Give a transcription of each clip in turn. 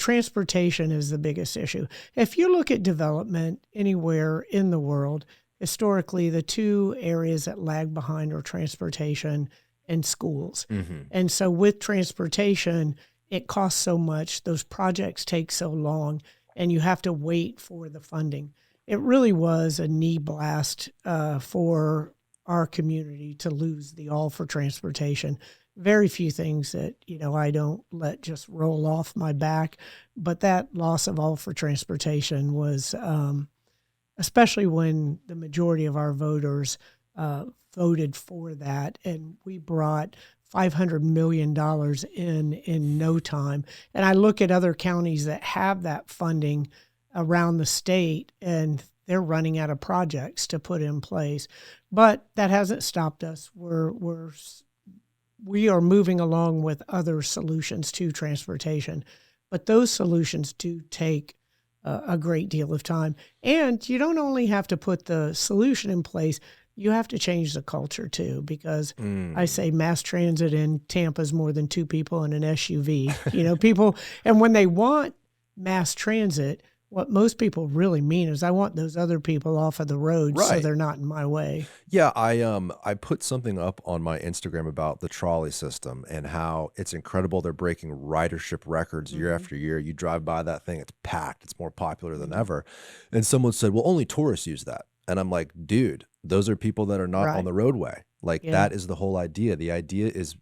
transportation is the biggest issue. If you look at development anywhere in the world, historically, the two areas that lag behind are transportation and schools. Mm-hmm. And so with transportation, it costs so much, those projects take so long, and you have to wait for the funding. It really was a knee blast for our community to lose the all for transportation. Very few things that, I don't let just roll off my back, but that loss of all for transportation was, especially when the majority of our voters voted for that, and we brought $500 million in no time. And I look at other counties that have that funding around the state, and they're running out of projects to put in place. But that hasn't stopped us. We are moving along with other solutions to transportation, but those solutions do take a great deal of time. And you don't only have to put the solution in place, you have to change the culture too, because I say mass transit in Tampa is more than two people in an SUV. People, and when they want mass transit, what most people really mean is I want those other people off of the road so they're not in my way. Yeah, I put something up on my Instagram about the trolley system and how it's incredible. They're breaking ridership records year after year. You drive by that thing, it's packed. It's more popular than ever. And someone said, well, only tourists use that. And I'm like, dude, those are people that are not on the roadway. That is the whole idea. The idea is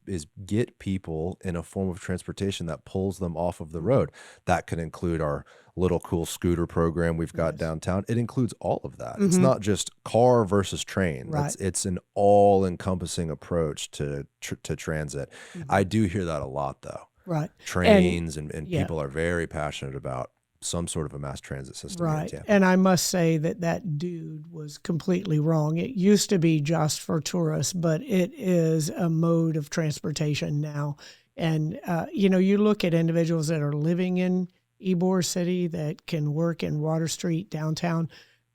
get people in a form of transportation that pulls them off of the road. That could include our little cool scooter program we've got downtown. It includes all of that. It's not just car versus train. It's an all-encompassing approach to transit. I do hear that a lot, though. Right. Trains and people are very passionate about some sort of a mass transit system. Right. And I must say that dude was completely wrong. It used to be just for tourists, but it is a mode of transportation now. And, you look at individuals that are living in Ybor City that can work in Water Street downtown.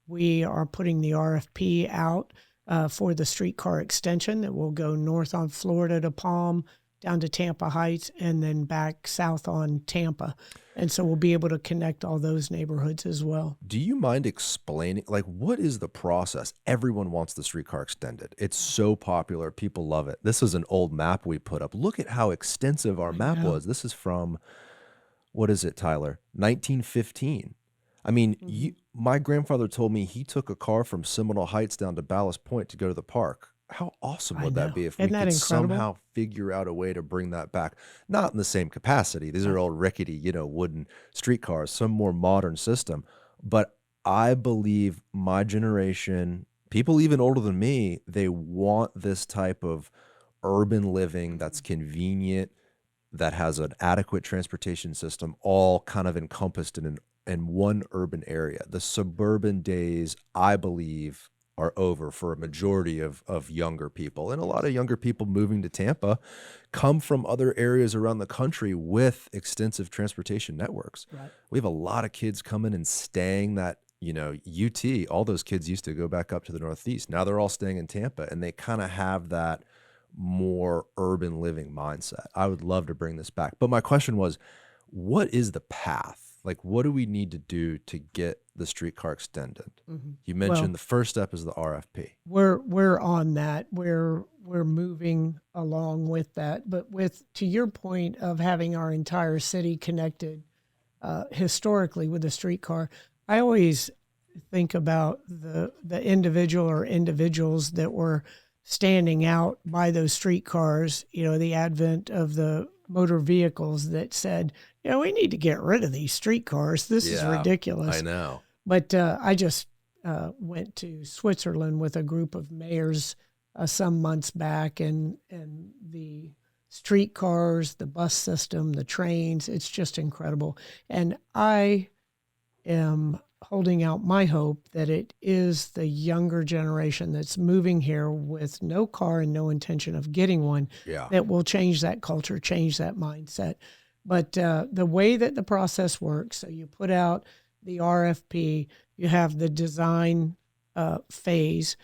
We are putting the RFP out for the streetcar extension that will go north on Florida to Palm, down to Tampa Heights, and then back south on Tampa. And so we'll be able to connect all those neighborhoods as well. Do you mind explaining, what is the process? Everyone wants the streetcar extended. It's so popular. People love it. This is an old map we put up. Look at how extensive our map was. This is from, what is it, Tyler? 1915. I mean, my grandfather told me he took a car from Seminole Heights down to Ballast Point to go to the park. How awesome would that be if we could somehow figure out a way to bring that back? Not in the same capacity. These are old rickety, wooden streetcars, some more modern system. But I believe my generation, people even older than me, they want this type of urban living that's convenient, that has an adequate transportation system, all kind of encompassed in one urban area. The suburban days, I believe, are over for a majority of younger people. And a lot of younger people moving to Tampa come from other areas around the country with extensive transportation networks. Right. We have a lot of kids coming and staying that, UT, all those kids used to go back up to the Northeast. Now they're all staying in Tampa, and they kind of have that more urban living mindset. I would love to bring this back. But my question was, what is the path? What do we need to do to get the streetcar extended? You mentioned the first step is the RFP. We're on that. We're moving along with that. But to your point of having our entire city connected historically with the streetcar, I always think about the individual or individuals that were standing out by those streetcars, the advent of the motor vehicles that said, we need to get rid of these streetcars. This is ridiculous. I know. But I just went to Switzerland with a group of mayors some months back, and the streetcars, the bus system, the trains, it's just incredible. And I am holding out my hope that it is the younger generation that's moving here with no car and no intention of getting one that will change that culture, change that mindset. But the way that the process works, so you put out the RFP, you have the design phase,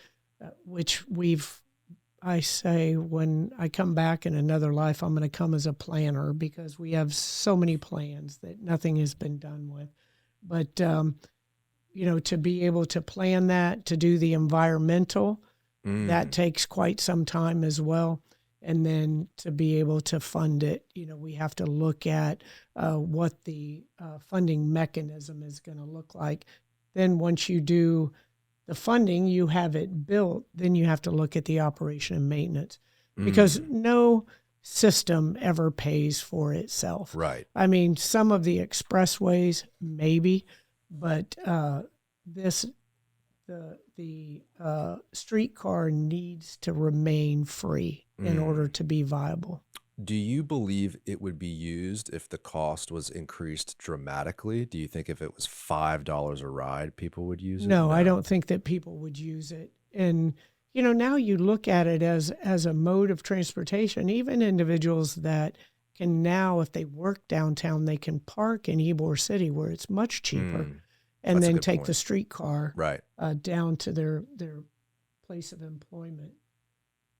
which we've I say when I come back in another life, I'm going to come as a planner because we have so many plans that nothing has been done with. But, to be able to plan that, to do the environmental, that takes quite some time as well. And then to be able to fund it, we have to look at what the funding mechanism is going to look like. Then once you do the funding, you have it built, then you have to look at the operation and maintenance because no system ever pays for itself. Right. I mean, some of the expressways, maybe, but the streetcar needs to remain free in order to be viable. Do you believe it would be used if the cost was increased dramatically? Do you think if it was $5 a ride, people would use it? No, I don't think that people would use it. And, now you look at it as a mode of transportation. Even individuals that can now, if they work downtown, they can park in Ybor City where it's much cheaper and then take the streetcar down to their place of employment.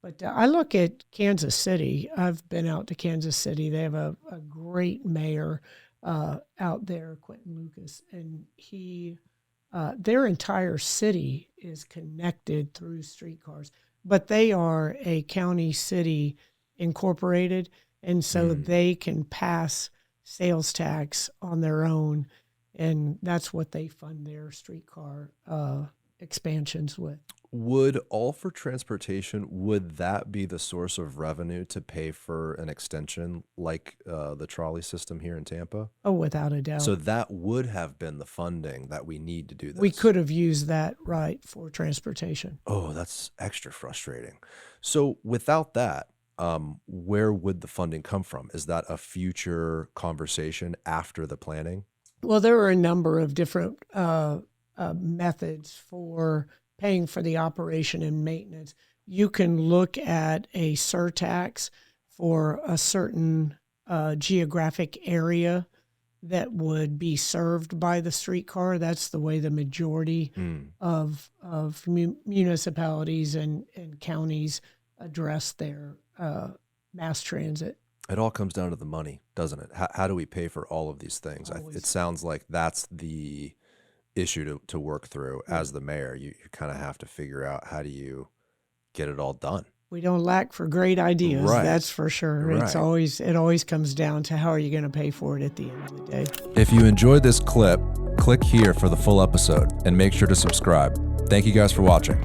But I look at Kansas City. I've been out to Kansas City. They have a great mayor out there, Quentin Lucas, and their entire city is connected through streetcars. But they are a county city incorporated, and so they can pass sales tax on their own, and that's what they fund their streetcar expansions with. Would All for Transportation, would that be the source of revenue to pay for an extension like the trolley system here in Tampa? Oh, without a doubt. So that would have been the funding that we need to do this. We could have used that for transportation. Oh, that's extra frustrating. So without that, where would the funding come from? Is that a future conversation after the planning? Well, there are a number of different methods for paying for the operation and maintenance. You can look at a surtax for a certain geographic area that would be served by the streetcar. That's the way the majority of municipalities and counties address their mass transit. It all comes down to the money, doesn't it? How do we pay for all of these things? It sounds like that's the issue to work through. As the mayor, you kind of have to figure out how do you get it all done. We don't lack for great ideas, right. That's for sure. Right. It always comes down to how are you going to pay for it at the end of the day. If you enjoyed this clip, click here for the full episode and make sure to subscribe. Thank you guys for watching.